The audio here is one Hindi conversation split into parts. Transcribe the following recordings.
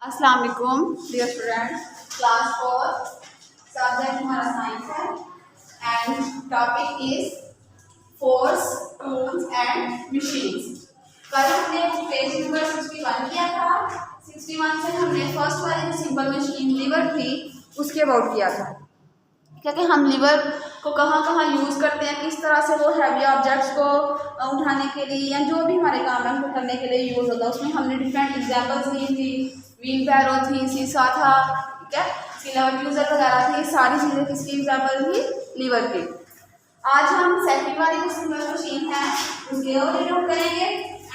अस्सलाम वालेकुम डियर स्टूडेंट, क्लास 4 सब्जेक्ट हमारा साइंस है and topic is force tools and machines. कल हमने पेज नंबर 61 किया था। 61 से हमने फर्स्ट वाली जो सिंपल मशीन लीवर थी उसके अबाउट किया था, क्योंकि हम लीवर को कहाँ कहाँ यूज़ करते हैं, किस तरह से वो हैवी ऑब्जेक्ट्स को उठाने के लिए या जो भी हमारे काम है उनको करने के लिए यूज़ होता है। उसमें हमने डिफरेंट एग्जांपल्स दी थी, व्हील बैरो थी, सीसा था, ठीक है, सिल्वर ट्यूजर वगैरह थी। सारी चीज़ें किसकी एग्जाम्पल थी? लीवर की। आज हम सेकंड वाली जो सिंपल मशीन है उसके ओवरव्यू करेंगे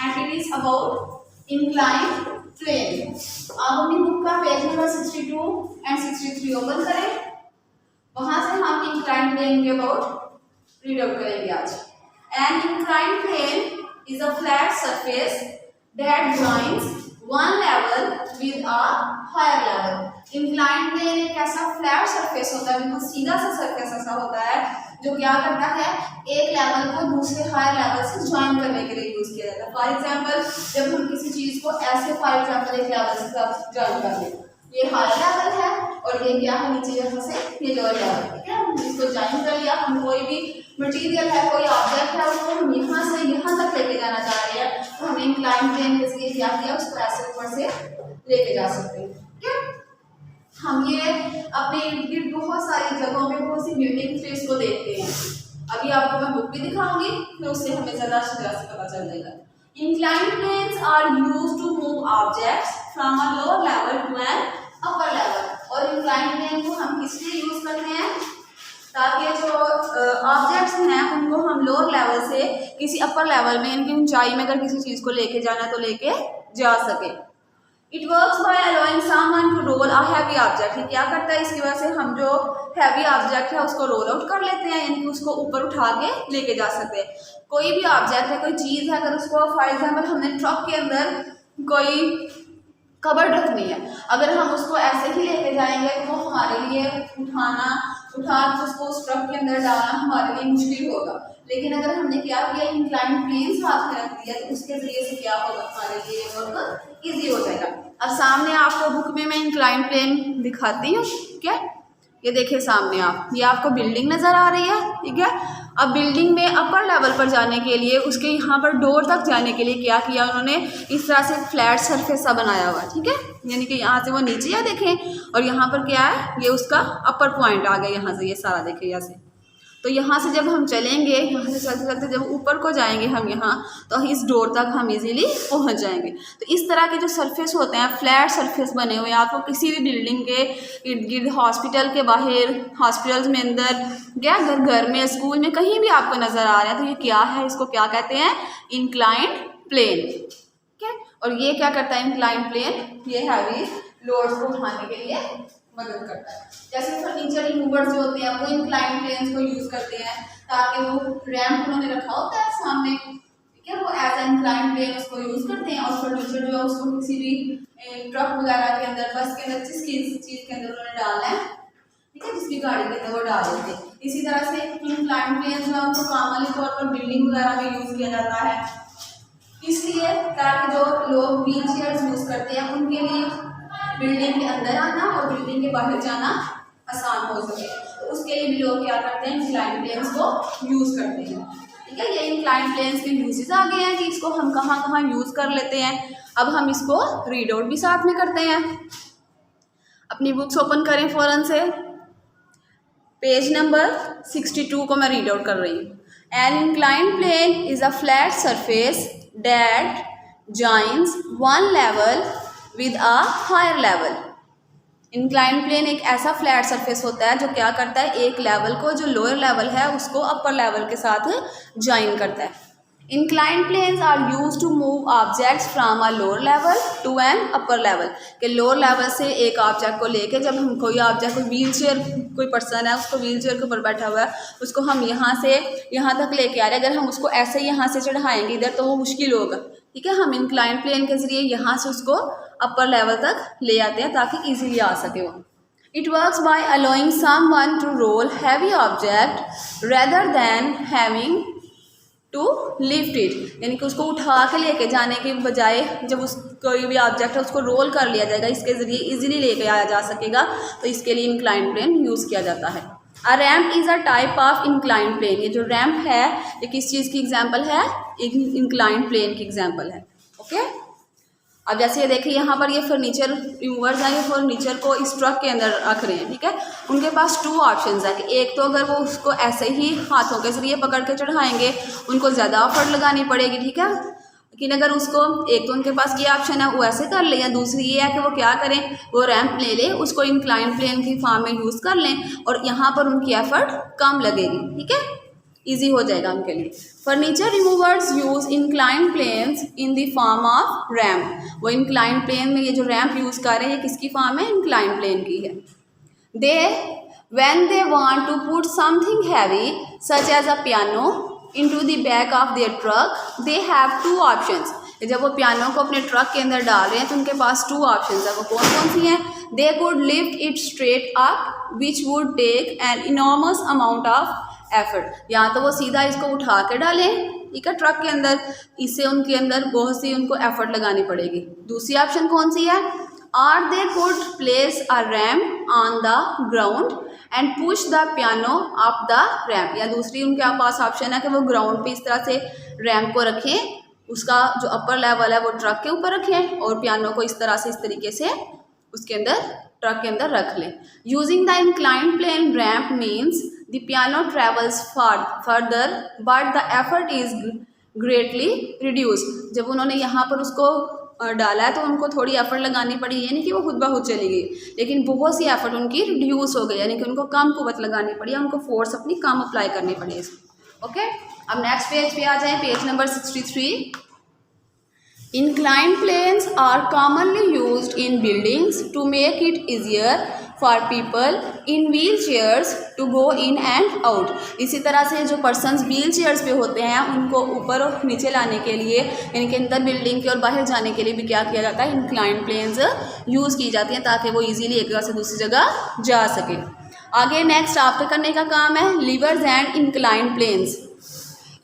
and it is about incline plane. आप अपनी बुक का पेज नंबर 62 एंड 63 ओपन करें, वहां से हम इंक्लाइन प्लेन के अबाउट रीड आउट करेंगे आज। An incline plane is a flat surface that joins one level with a higher level. Incline plane एक ऐसा फ्लैट सरफेस होता है, बिल्कुल सीधा सा सरफेस ऐसा होता है जो क्या करता है, एक लेवल को दूसरे हायर लेवल से ज्वाइन करने के लिए यूज किया जाता है। फॉर एग्जाम्पल जब हम किसी चीज को ऐसे फॉर एग्जाम्पल एक लेवल से ज्वाइन कर लें, ये हायर लेवल है और ये क्या है, नीचे यहाँ से ये लोअर लेवल, ठीक है। हम इसको ज्वाइन कर लिया, हम कोई भी मटेरियल है, कोई ऑब्जेक्ट है, उसको हम यहाँ से यहाँ तक लेके जाना चाह रहे हैं, तो हमने इंक्लाइन प्लेन के जरिए क्या किया, उसको ऐसे ऊपर से लेके जा सकते हैं, ठीक है। हम ये अपने इर्द गिर्द बहुत सारी जगहों पे बहुत सी बिल्डिंग से इसको देखते हैं। अभी आपको मैं बुक भी दिखाऊंगी, फिर उससे हमें ज्यादा अच्छी तरह से पता चल जाएगा। Inclined planes are used to move objects from a lower level to an upper level। और inclined plane को हम किस लिए यूज करते हैं, ताकि जो ऑब्जेक्ट्स हैं उनको हम लोअर लेवल से किसी अपर लेवल में, इनकी ऊंचाई में अगर किसी चीज को लेके जाना है तो लेके जा सके। It works by allowing someone to roll a heavy object. ये क्या करता है, इसकी वजह से हम जो हैवी ऑब्जेक्ट है उसको रोल आउट कर लेते हैं, यानी कि उसको ऊपर उठा के लेके जा सकते हैं। कोई भी ऑब्जेक्ट है, कोई चीज़ है, अगर उसको फॉर एग्जांपल हमने ट्रक के अंदर कोई कबर रखनी है, अगर हम उसको ऐसे ही लेके जाएंगे तो वो हमारे लिए उठा के उसको उस ट्रक के अंदर डालना हमारे लिए मुश्किल होगा। लेकिन अगर हमने क्या किया, इंक्लाइन प्लेन हाथ में रख दिया तो उसके जरिए से क्या होगा, हमारे लिए वर्क इजी हो जाएगा। अब सामने आपको बुक में मैं इंक्लाइन प्लेन दिखाती हूँ, ठीक है। ये देखिए सामने आप, ये आपको बिल्डिंग नजर आ रही है, ठीक है। अब बिल्डिंग में अपर लेवल पर जाने के लिए, उसके यहाँ पर डोर तक जाने के लिए क्या किया उन्होंने, इस तरह से फ्लैट सरफेस सा बनाया हुआ, ठीक है। यानी कि यहाँ से वो नीचे है देखें, और यहाँ पर क्या है, ये उसका अपर पॉइंट आ गया, यहाँ से ये सारा देखें यहाँ से। तो यहाँ से जब हम चलेंगे, यहाँ से चलते चलते जब ऊपर को जाएंगे हम यहाँ, तो इस डोर तक हम इजीली पहुँच जाएंगे। तो इस तरह के जो सरफेस होते हैं, फ्लैट सरफेस बने हुए, आपको किसी भी बिल्डिंग के इर्द गिर्द, हॉस्पिटल के बाहर, हॉस्पिटल्स में अंदर, या घर में, स्कूल में, कहीं भी आपको नज़र आ रहा है, तो ये क्या है, इसको क्या कहते हैं, इंक्लाइंड प्लेन, ठीक है। और ये क्या करता है इंक्लाइंड प्लेन, ये हैवी लोड्स को उठाने के लिए मदद करता है। जैसे फर्नीचर रिमूवर्स जो होते हैं वो इंक्लाइन प्लेन्स को यूज करते हैं, ताकि वो रैंप उन्होंने रखा होता है सामने, ठीक है, वो एज इंक्लाइन प्लेन उसको यूज करते हैं। और फर्नीचर जो है उसको किसी भी ट्रक वगैरह के अंदर, बस के अंदर, जिस चीज के अंदर उन्होंने डालना है, ठीक है, जिसकी गाड़ी के अंदर वो डाल देते हैं। इसी तरह से इंक्लाइन प्लेन जो है उनको कॉमनली तौर पर बिल्डिंग वगैरह में यूज किया जाता है, इसलिए ताकि जो लोग व्हील चेयर यूज करते हैं उनके लिए बिल्डिंग के अंदर आना और बिल्डिंग के बाहर जाना आसान हो सके। तो उसके लिए भी लोग क्या करते हैं, इंक्लाइन प्लेन्स को यूज करते हैं, ठीक है। ये इंक्लाइन प्लेन्स के यूजेस आ गए हैं कि इसको हम कहाँ कहाँ यूज कर लेते हैं। अब हम इसको रीड आउट भी साथ में करते हैं। अपनी बुक्स ओपन करें फौरन से, पेज नंबर 62 को मैं रीड आउट कर रही हूँ। An incline plane is a flat surface that joins one level with a higher level. Incline plane एक ऐसा फ्लैट सरफेस होता है जो क्या करता है, एक लेवल को, जो लोअर लेवल है, उसको अपर लेवल के साथ ज्वाइन करता है। Incline planes are use to move objects from a lower level to an upper level. के लोअर लेवल से एक ऑब्जेक्ट को लेके, जब हम कोई ऑब्जेक्ट, कोई व्हील चेयर, कोई पर्सन है उसको व्हील चेयर के ऊपर बैठा हुआ है, उसको हम यहाँ से यहाँ तक लेके आ रहे हैं, अगर हम उसको ऐसे यहाँ से चढ़ाएंगे इधर तो वो मुश्किल होगा, ठीक है। हम इंक्लाइन प्लेन के जरिए यहाँ से उसको अपर लेवल तक ले आते हैं ताकि इजीली आ सके वो। It works by allowing someone to roll heavy object rather than having to lift it, यानी कि उसको उठा के लेके जाने के बजाय जब उस कोई भी ऑब्जेक्ट है उसको रोल कर लिया जाएगा, इसके ज़रिए इजीली लेके आया जा सकेगा, तो इसके लिए इंक्लाइन प्लेन यूज़ किया जाता है। A ramp is a type of incline plane, ये जो रैम्प है ये किस चीज़ की एग्जाम्पल है, एक इंक्लाइन प्लेन की एग्जाम्पल है। ओके, अब जैसे ये देखिए यहाँ पर ये फर्नीचर रिमूवर्स हैं, ये फर्नीचर को इस ट्रक के अंदर रख रहे हैं, ठीक है। उनके पास टू ऑप्शंस है कि एक तो अगर वो उसको ऐसे ही हाथों के जरिए पकड़ के चढ़ाएंगे उनको ज़्यादा एफर्ट लगानी पड़ेगी, ठीक है। लेकिन अगर उसको एक तो उनके पास ये ऑप्शन है वो ऐसे कर लें, या दूसरी ये है कि वो क्या करें, वो रैम्प ले लें, उसको इंक्लाइन प्लेन की फॉर्म में यूज़ कर लें और यहाँ पर उनकी एफर्ट कम लगेगी, ठीक है, ईजी हो जाएगा उनके लिए। Furniture removers use incline planes in the form of ramp, वो इंक्लाइन प्लेन में ये जो रैम्प यूज़ कर रहे हैं ये किसकी फॉर्म है, इंक्लाइन प्लेन की है। They when they want to put something heavy such as a piano into the back of their truck, they have two options, जब वो पियानो को अपने ट्रक के अंदर डाल रहे हैं तो उनके पास टू ऑप्शंस है, वो कौन कौन सी हैं। They could lift it straight up which would take an enormous amount of effort, या तो वो सीधा इसको उठा के डालें, ठीक है, ट्रक के अंदर, इससे उनके अंदर बहुत सी उनको एफर्ट लगानी पड़ेगी। दूसरी ऑप्शन कौन सी है, और they could place a ramp on the ground and push the piano up the ramp, या दूसरी उनके पास ऑप्शन है कि वो ग्राउंड पे इस तरह से रैम्प को रखें, उसका जो अपर लेवल है वो ट्रक के ऊपर रखें और पियानो को इस तरह से इस तरीके से उसके अंदर ट्रक के अंदर रख लें। Using the incline plane ramp means the piano travels further but the effort is greatly reduce, जब उन्होंने यहाँ पर उसको डाला है तो उनको थोड़ी एफर्ट लगानी पड़ी, यानी कि वो खुद ब खुद चली गई, लेकिन बहुत सी एफर्ट उनकी रिड्यूस हो गई, यानी कि उनको कम कुवत लगानी पड़ी, उनको फोर्स अपनी कम अप्लाई करनी पड़ी। ओके, अब नेक्स्ट पेज पे आ जाए, page number 63। Inclined planes are commonly used in buildings to make it easier for people in wheelchairs to go in and out। इसी तरह से जो पर्सन्स व्हील चेयर्स पे होते हैं उनको ऊपर और नीचे लाने के लिए, यानी कि अंदर बिल्डिंग के और बाहर जाने के लिए भी क्या किया जाता है, इंक्लाइन प्लेन्स यूज़ की जाती हैं ताकि वो इजीली एक जगह से दूसरी जगह जा सके। आगे नेक्स्ट आपके करने का काम है levers and incline planes.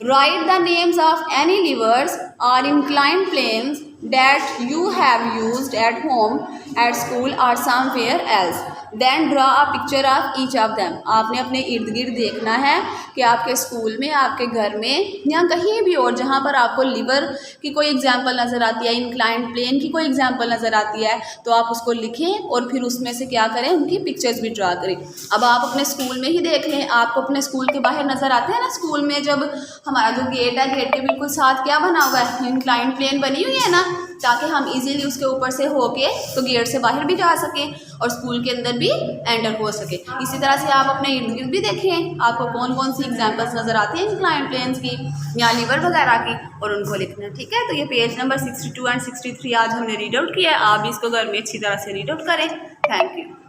Write the names of any levers or inclined planes that you have used at home, at school or somewhere else. Then draw a picture of each of them. आपने अपने इर्द गिर्द देखना है कि आपके स्कूल में, आपके घर में या कहीं भी और जहाँ पर आपको लीवर की कोई एग्जाम्पल नज़र आती है, इंक्लाइंड प्लेन की कोई एग्जाम्पल नज़र आती है, तो आप उसको लिखें और फिर उसमें से क्या करें, उनकी पिक्चर्स भी ड्रा करें। अब आप अपने स्कूल में ही देख लें, आपको अपने स्कूल के बाहर नज़र आते हैं ना, स्कूल में जब हमारा जो गेट है, गेट के बिल्कुल साथ क्या बना हुआ है, इंक्लाइंड प्लेन बनी हुई है ना, ताकि हम इजीली उसके ऊपर से होके तो गेट से बाहर भी जा सकें और स्कूल के अंदर भी एंटर हो सके। इसी तरह से आप अपने इर्द गिर्द भी देखें आपको कौन कौन सी एग्जांपल्स नज़र आती हैं इंक्लाइंड प्लेन्स की या लीवर वगैरह की, और उनको लिखना, ठीक है। तो ये पेज नंबर 62 एंड 63 आज हमने रीड आउट किया है, आप भी इसको घर में अच्छी तरह से रीड आउट करें। Thank you.